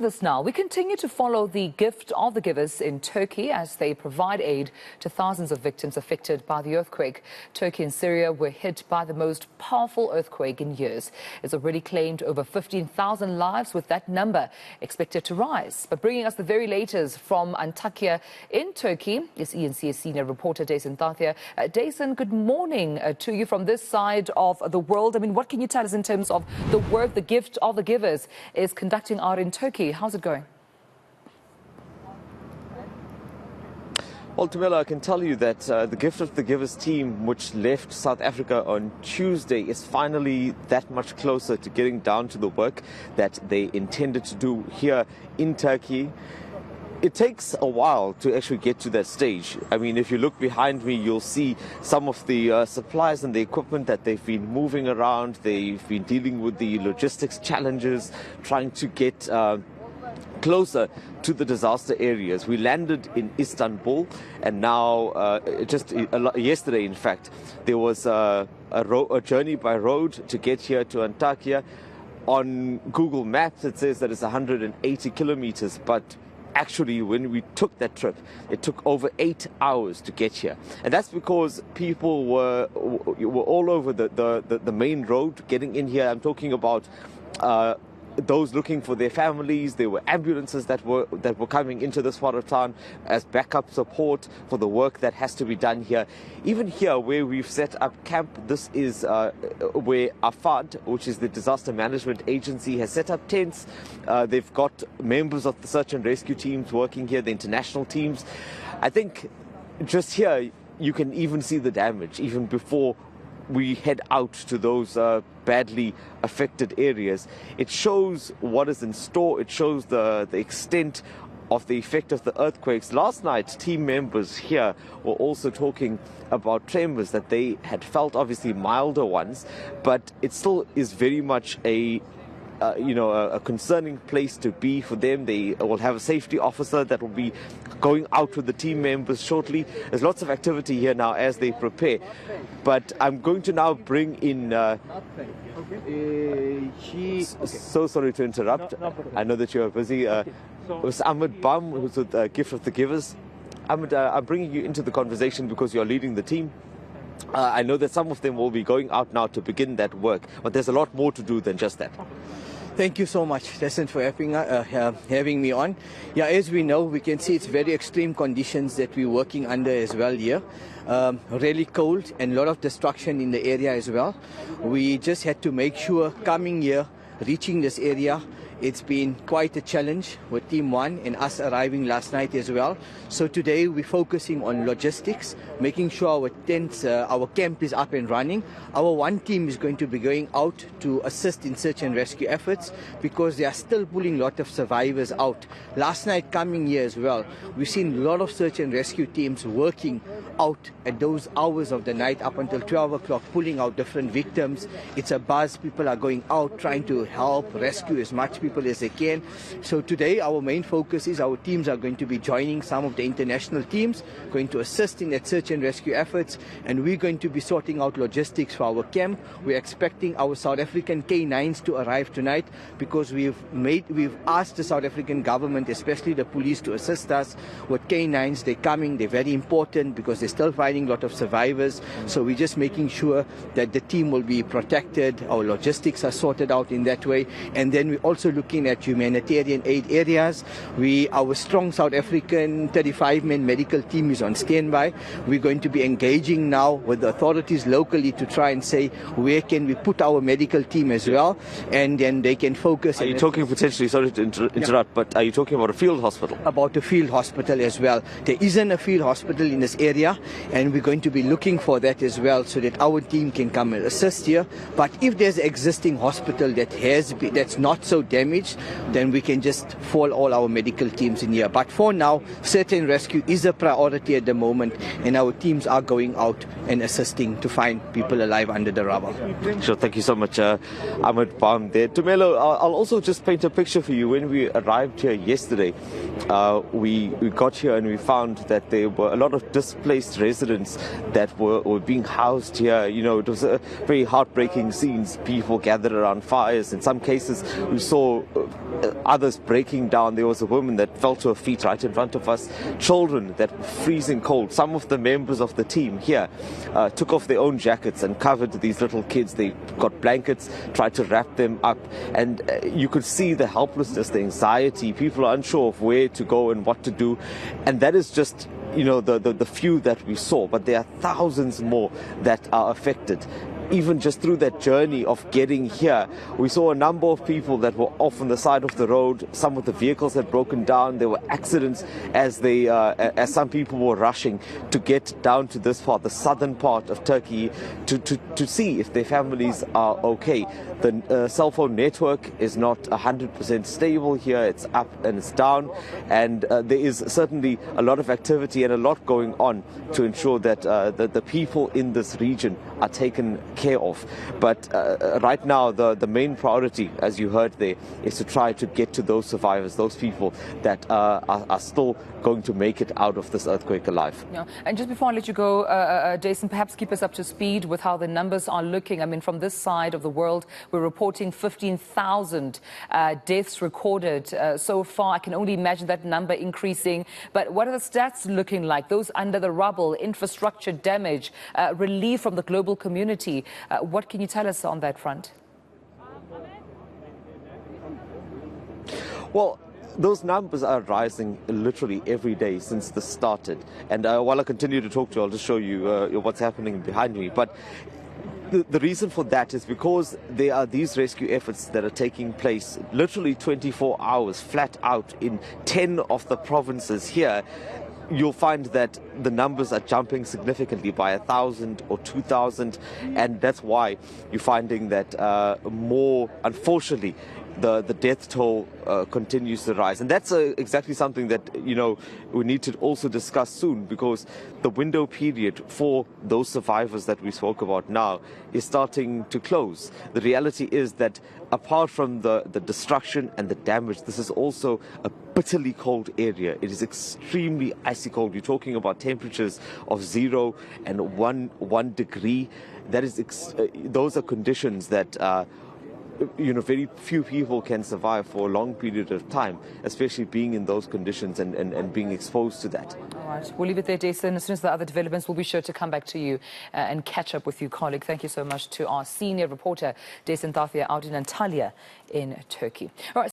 This now, we continue to follow the gift of the givers in Turkey as they provide aid to thousands of victims affected by the earthquake. Turkey and Syria were hit by the most powerful earthquake in years. It's already claimed over 15,000 lives, with that number expected to rise. But bringing us the very latest from Antakya in Turkey is eNCA senior reporter Dasen Thathiah. Dasen, good morning to you from this side of the world. I mean, what can you tell us in terms of the work the gift of the givers is conducting out in Turkey? How's it going? Well, Tumela, I can tell you that the Gift of the Givers team, which left South Africa on Tuesday, is finally that much closer to getting down to the work that they intended to do here in Turkey. It takes a while to actually get to that stage. I mean, if you look behind me, you'll see some of the supplies and the equipment that they've been moving around. They've been dealing with the logistics challenges, trying to get closer to the disaster areas. We landed in Istanbul, and now just yesterday, in fact, there was a journey by road to get here to Antakya. On Google Maps, it says that it's 180 kilometers, but actually, when we took that trip, it took over 8 hours to get here. And that's because people were all over the main road getting in here. I'm talking about those looking for their families. There were ambulances that were coming into this part of town as backup support for the work that has to be done here. Even here where we've set up camp, this is where AFAD, which is the disaster management agency, has set up tents. They've got members of the search and rescue teams working here, the international teams. I think just here you can even see the damage even before we head out to those badly affected areas. It shows what is in store. It shows the extent of the effect of the earthquakes. Last night, team members here were also talking about tremors that they had felt, obviously milder ones, but it still is very much a concerning place to be for them. They will have a safety officer that will be going out with the team members shortly. There's lots of activity here now as they prepare. But I'm going to now bring in... So sorry to interrupt. I know that you are busy. It's Ahmed Bam, who's with Gift of the Givers. Ahmed, I'm bringing you into the conversation because you're leading the team. I know that some of them will be going out now to begin that work, but there's a lot more to do than just that. Thank you so much, Dasen, for having me on. Yeah, as we know, we can see it's very extreme conditions that we're working under as well here. Really cold and a lot of destruction in the area as well. We just had to make sure coming here, reaching this area, it's been quite a challenge with Team 1 and us arriving last night as well. So today we're focusing on logistics, making sure our tents, our camp is up and running. Our one team is going to be going out to assist in search and rescue efforts because they are still pulling a lot of survivors out. Last night coming here as well, we've seen a lot of search and rescue teams working out at those hours of the night up until 12 o'clock, pulling out different victims. It's a buzz. People are going out trying to help rescue as much people as they can. So today our main focus is our teams are going to be joining some of the international teams, going to assist in that search and rescue efforts, and we're going to be sorting out logistics for our camp. We're expecting our South African K9s to arrive tonight because we've asked the South African government, especially the police, to assist us with K9s. They're coming, they're very important because they're still finding a lot of survivors. So we're just making sure that the team will be protected, our logistics are sorted out in that way, and then we're also looking at humanitarian aid areas. Our strong South African 35-man medical team is on standby. We're going to be engaging now with the authorities locally to try and say where can we put our medical team as well, and then they can focus. Are you talking potentially, sorry to interrupt, but are you talking about a field hospital? About a field hospital as well. There isn't a field hospital in this area, and we're going to be looking for that as well so that our team can come and assist here. But if there's an existing hospital that's not so damaged, then we can just fall all our medical teams in here. But for now, search and rescue is a priority at the moment, and our teams are going out and assisting to find people alive under the rubble. Sure, thank you so much, Ahmed Bam there. Tumelo, I'll also just paint a picture for you. When we arrived here yesterday, we got here and we found that there were a lot of displaced residents that were being housed here. You know, it was a very heartbreaking scenes. People gathered around fires. In some cases, we saw others breaking down. There was a woman that fell to her feet right in front of us. Children that were freezing cold. Some of the members of the team here took off their own jackets and covered these little kids. They got blankets, tried to wrap them up, and you could see the helplessness, the anxiety. People are unsure of where to go and what to do, and that is just, you know, the few that we saw, but there are thousands more that are affected. Even just through that journey of getting here, we saw a number of people that were off on the side of the road. Some of the vehicles had broken down. There were accidents as some people were rushing to get down to this part, the southern part of Turkey, to see if their families are okay. The cell phone network is not 100% stable here. It's up and it's down, and there is certainly a lot of activity and a lot going on to ensure that the people in this region are taken care of. But right now, the main priority, as you heard there, is to try to get to those survivors, those people that are still going to make it out of this earthquake alive. Yeah. And just before I let you go, Dasen, perhaps keep us up to speed with how the numbers are looking. I mean, from this side of the world, we're reporting 15,000 deaths recorded so far. I can only imagine that number increasing. But what are the stats looking like? Those under the rubble, infrastructure damage, relief from the global community. What can you tell us on that front? Well, those numbers are rising literally every day since this started. And while I continue to talk to you, I'll just show you what's happening behind me. But the reason for that is because there are these rescue efforts that are taking place literally 24 hours flat out in 10 of the provinces here. You'll find that the numbers are jumping significantly by 1,000 or 2,000, and that's why you're finding that more, unfortunately, the death toll continues to rise. And that's exactly something that, you know, we need to also discuss soon, because the window period for those survivors that we spoke about now is starting to close. The reality is that apart from the destruction and the damage, this is also a bitterly cold area. It is extremely icy cold. You're talking about temperatures of 0 and 1 degree. That is those are conditions that you know, very few people can survive for a long period of time, especially being in those conditions and being exposed to that. All right, we'll leave it there, Dasen. As soon as the other developments, we'll be sure to come back to you and catch up with you, colleague. Thank you so much to our senior reporter, Dasen Thathiah, out in Antalya in Turkey. All right.